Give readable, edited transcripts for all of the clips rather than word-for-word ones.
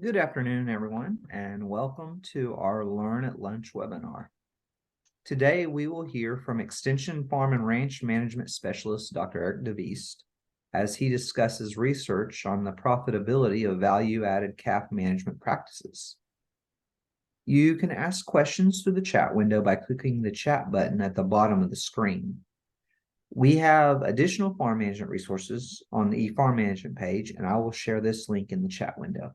Good afternoon, everyone, and welcome to our Learn at Lunch webinar. Today, we will hear from Extension Farm and Ranch Management Specialist, Dr. Eric DeVeest, as he discusses research on the profitability of value-added calf management practices. You can ask questions through the chat window by clicking the chat button at the bottom of the screen. We have additional farm management resources on the eFarm Management page, and I will share this link in the chat window.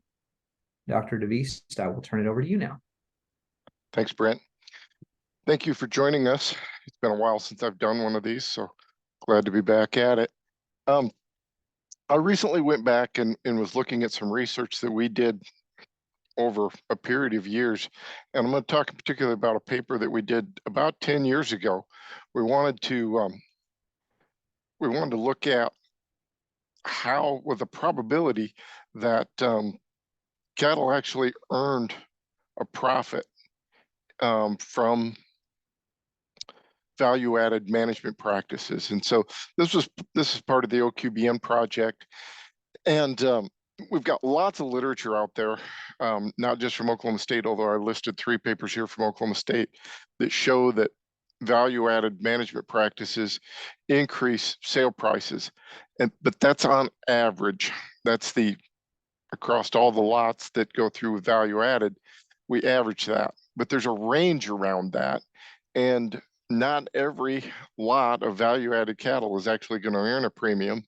Dr. DeVeest, I will turn it over to you now. Thanks, Brent. Thank you for joining us. It's been a while since I've done one of these, so glad to be back at it. I recently went back and was looking at some research that we did over a period of years. And I'm going to talk in particular about a paper that we did about 10 years ago. We wanted to look at how, with the probability that cattle actually earned a profit from value-added management practices. And so this is part of the OQBN project. And we've got lots of literature out there, not just from Oklahoma State, although I listed 3 papers here from Oklahoma State that show that value-added management practices increase sale prices. But that's on average. That's across all the lots that go through value-added, we average that. But there's a range around that. And not every lot of value-added cattle is actually going to earn a premium.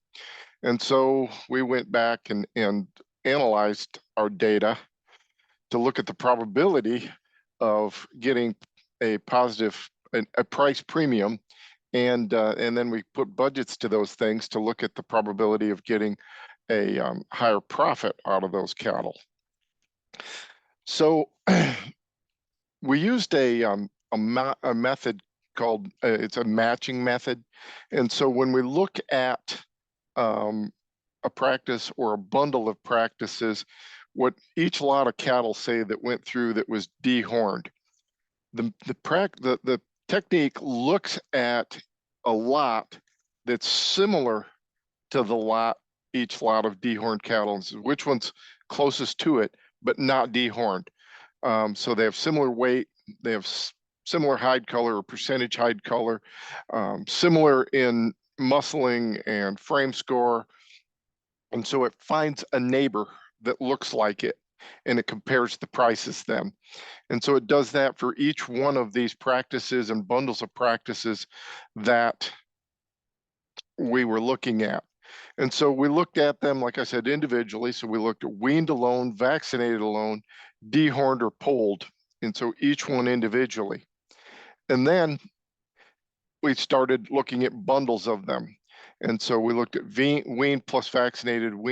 And so we went back and analyzed our data to look at the probability of getting a positive, a price premium. And then we put budgets to those things to look at the probability of getting a higher profit out of those cattle. So we used a method called, it's a matching method. And so when we look at a practice or a bundle of practices, what each lot of cattle say that went through that was dehorned, the technique looks at a lot that's similar to each lot of dehorned cattle, and so which one's closest to it, but not dehorned. So they have similar weight, they have similar hide color or percentage hide color, similar in muscling and frame score. And so it finds a neighbor that looks like it, and it compares the prices then. And so it does that for each one of these practices and bundles of practices that we were looking at. And so we looked at them, like I said, individually. So we looked at weaned alone, vaccinated alone, dehorned or polled. And so each one individually. And then we started looking at bundles of them. And so we looked at weaned plus vaccinated and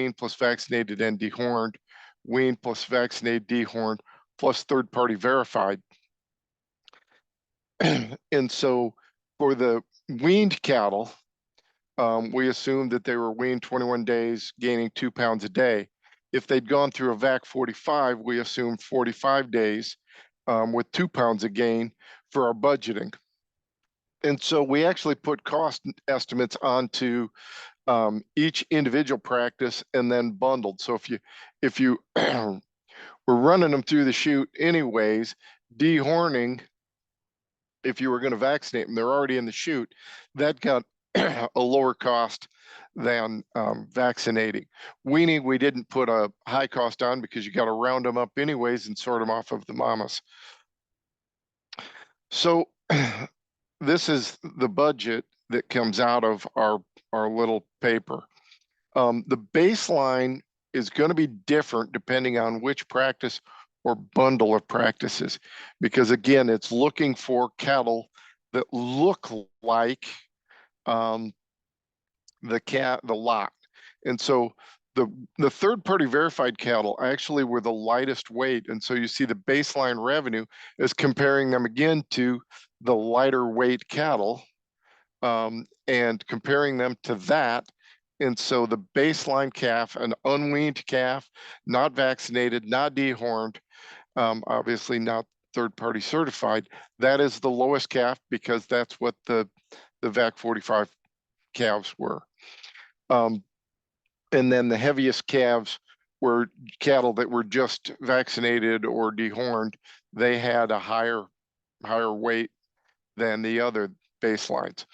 dehorned, weaned plus vaccinated, dehorned, plus third-party verified. And so for the weaned cattle, we assumed that they were weaned 21 days, gaining 2 pounds a day. If they'd gone through a VAC 45, we assumed 45 days with 2 pounds of gain for our budgeting. And so we actually put cost estimates onto each individual practice and then bundled. So if you were running them through the chute anyways, dehorning, if you were going to vaccinate them, they're already in the chute, that got a lower cost than vaccinating. Weaning, we didn't put a high cost on because you got to round them up anyways and sort them off of the mamas. So this is the budget that comes out of our little paper. The baseline is going to be different depending on which practice or bundle of practices, because again, it's looking for cattle that look like the lot. And so the third-party verified cattle actually were the lightest weight. And so you see the baseline revenue is comparing them again to the lighter weight cattle and comparing them to that. And so the baseline calf, an unweaned calf, not vaccinated, not dehorned, obviously not third-party certified, that is the lowest calf because that's what the VAC 45 calves were. And then the heaviest calves were cattle that were just vaccinated or dehorned, they had a higher weight than the other baselines.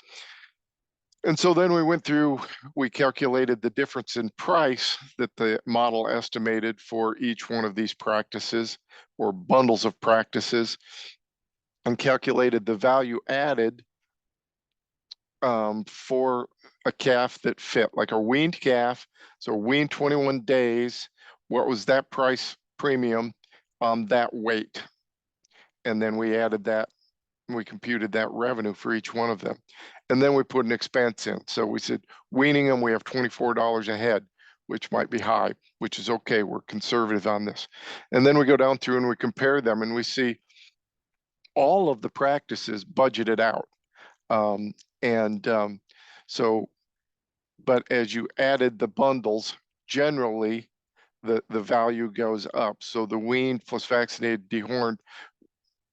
And so then we went through, we calculated the difference in price that the model estimated for each one of these practices or bundles of practices, and calculated the value added for a calf that fit, like a weaned calf. So weaned 21 days, what was that price premium on that weight? And then we added that, we computed that revenue for each one of them. And then we put an expense in. So we said, weaning them, we have $24 a head, which might be high, which is okay. We're conservative on this. And then we go down through and we compare them, and we see all of the practices budgeted out. So, but as you added the bundles, generally the value goes up. So the weaned plus vaccinated dehorned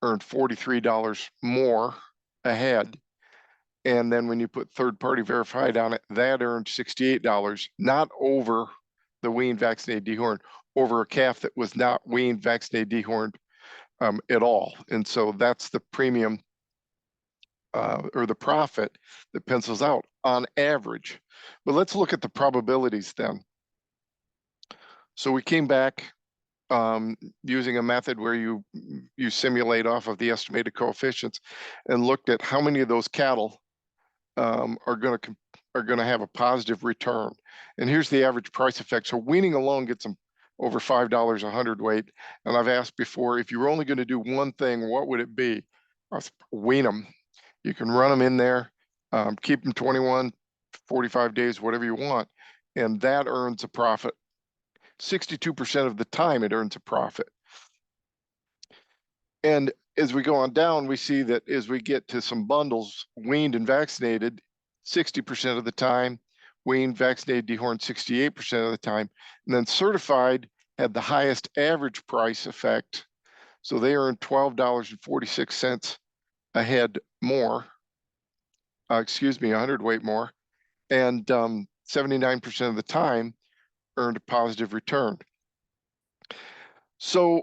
earned $43 more a head. And then when you put third-party verified on it, that earned $68, not over the weaned vaccinated dehorned, over a calf that was not weaned vaccinated dehorned at all. And so that's the premium or the profit that pencils out on average. But let's look at the probabilities then. So we came back using a method where you simulate off of the estimated coefficients and looked at how many of those cattle are going to have a positive return. And here's the average price effect. So weaning alone gets them over $5 a hundredweight. And I've asked before, if you're only going to do one thing, what would it be? Wean them. You can run them in there, keep them 21, 45 days, whatever you want, and that earns a profit. 62% of the time it earns a profit. And as we go on down, we see that as we get to some bundles, weaned and vaccinated, 60% of the time, weaned, vaccinated, dehorned 68% of the time, and then certified had the highest average price effect. So they earned $12.46 a head more, a hundredweight more, and 79% of the time earned a positive return. So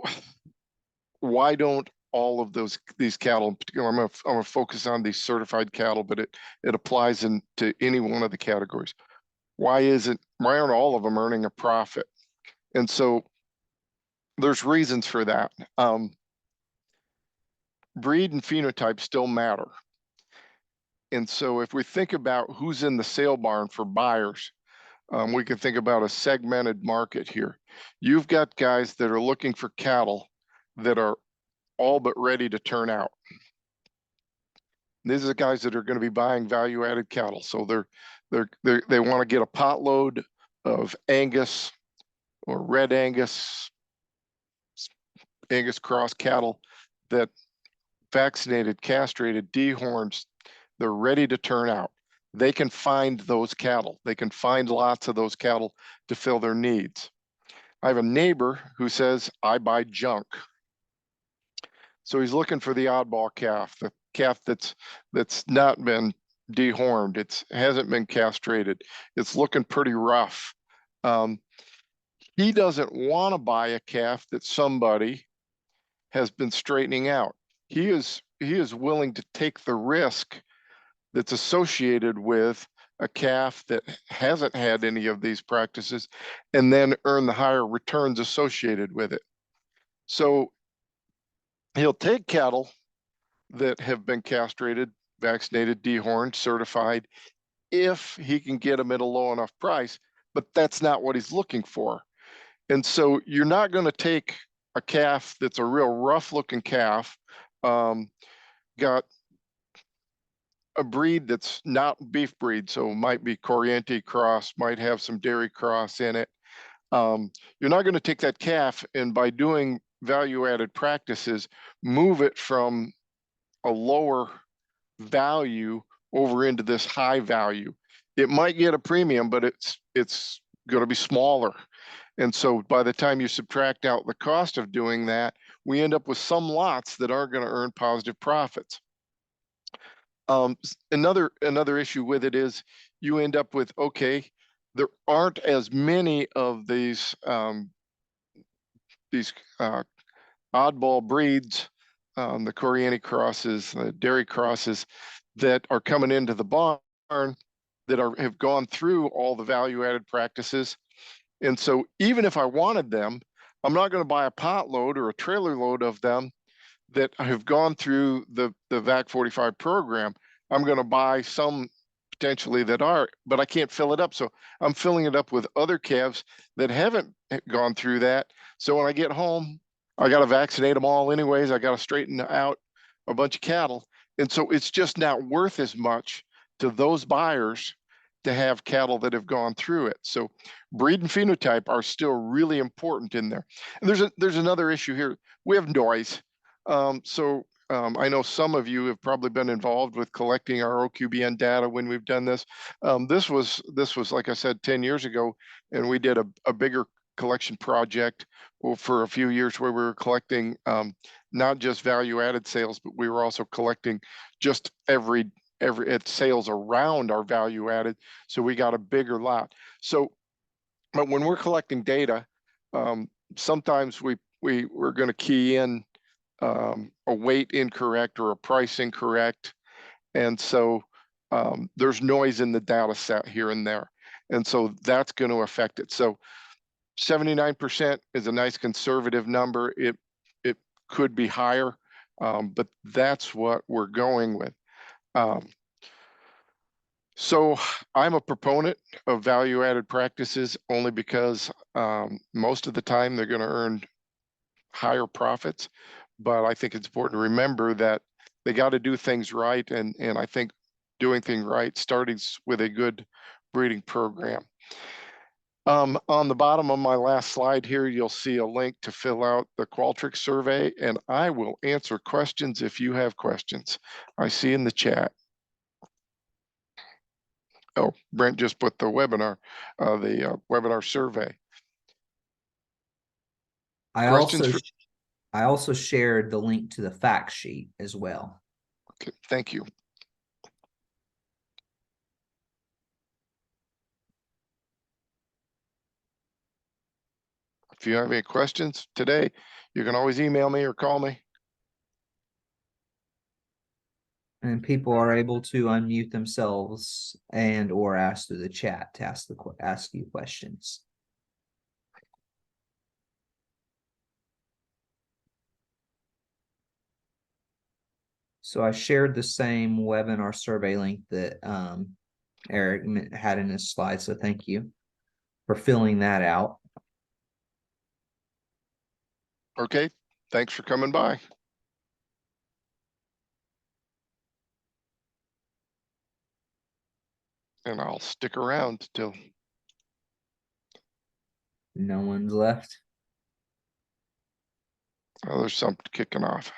why don't all of these cattle in particular, I'm gonna focus on these certified cattle, but it applies to any one of the categories. Why aren't all of them earning a profit? And so there's reasons for that. Breed and phenotype still matter. And so if we think about who's in the sale barn for buyers, we can think about a segmented market here. You've got guys that are looking for cattle that are all but ready to turn out. These are the guys that are going to be buying value-added cattle. So they want to get a potload of Angus or red Angus cross cattle that vaccinated, castrated, dehorns, they're ready to turn out. They can find those cattle. They can find lots of those cattle to fill their needs. I have a neighbor who says, I buy junk. So he's looking for the oddball calf, the calf that's not been dehorned. It hasn't been castrated. It's looking pretty rough. He doesn't want to buy a calf that somebody has been straightening out. He is willing to take the risk that's associated with a calf that hasn't had any of these practices and then earn the higher returns associated with it. So he'll take cattle that have been castrated, vaccinated, dehorned, certified, if he can get them at a low enough price, but that's not what he's looking for. And so you're not going to take a calf that's a real rough looking calf, got a breed that's not beef breed, so might be Corriente cross, might have some dairy cross in it. You're not going to take that calf and by doing value-added practices, move it from a lower value over into this high value. It might get a premium, but it's going to be smaller. And so by the time you subtract out the cost of doing that, we end up with some lots that aren't going to earn positive profits. Another issue with it is you end up with, okay, there aren't as many of these these oddball breeds, the Coriani crosses, the dairy crosses that are coming into the barn that have gone through all the value-added practices. And so even if I wanted them, I'm not going to buy a pot load or a trailer load of them that have gone through the VAC 45 program. I'm going to buy some potentially that are, but I can't fill it up. So I'm filling it up with other calves that haven't gone through that. So when I get home, I got to vaccinate them all anyways. I got to straighten out a bunch of cattle. And so it's just not worth as much to those buyers to have cattle that have gone through it. So breed and phenotype are still really important in there. And there's another issue here. We have noise. I know some of you have probably been involved with collecting our OQBN data when we've done this. This was, like I said, 10 years ago, and we did a bigger collection project for a few years where we were collecting not just value-added sales, but we were also collecting just every sales around our value-added. So we got a bigger lot. So, but when we're collecting data, sometimes we're going to key in a weight incorrect or a price incorrect. And so there's noise in the data set here and there. And so that's going to affect it. So 79% is a nice conservative number. It could be higher, but that's what we're going with. So I'm a proponent of value-added practices only because most of the time they're going to earn higher profits. But I think it's important to remember that they got to do things right. And I think doing things right starting with a good breeding program. On the bottom of my last slide here, you'll see a link to fill out the Qualtrics survey, and I will answer questions if you have questions. I see in the chat. Oh, Brent just put the webinar survey. I Questions also shared the link to the fact sheet as well. Okay, thank you. If you have any questions today, you can always email me or call me. And people are able to unmute themselves and or ask through the chat to ask you questions. So I shared the same webinar survey link that Eric had in his slide. So thank you for filling that out. Okay, thanks for coming by. And I'll stick around till No one's left. there's something kicking off.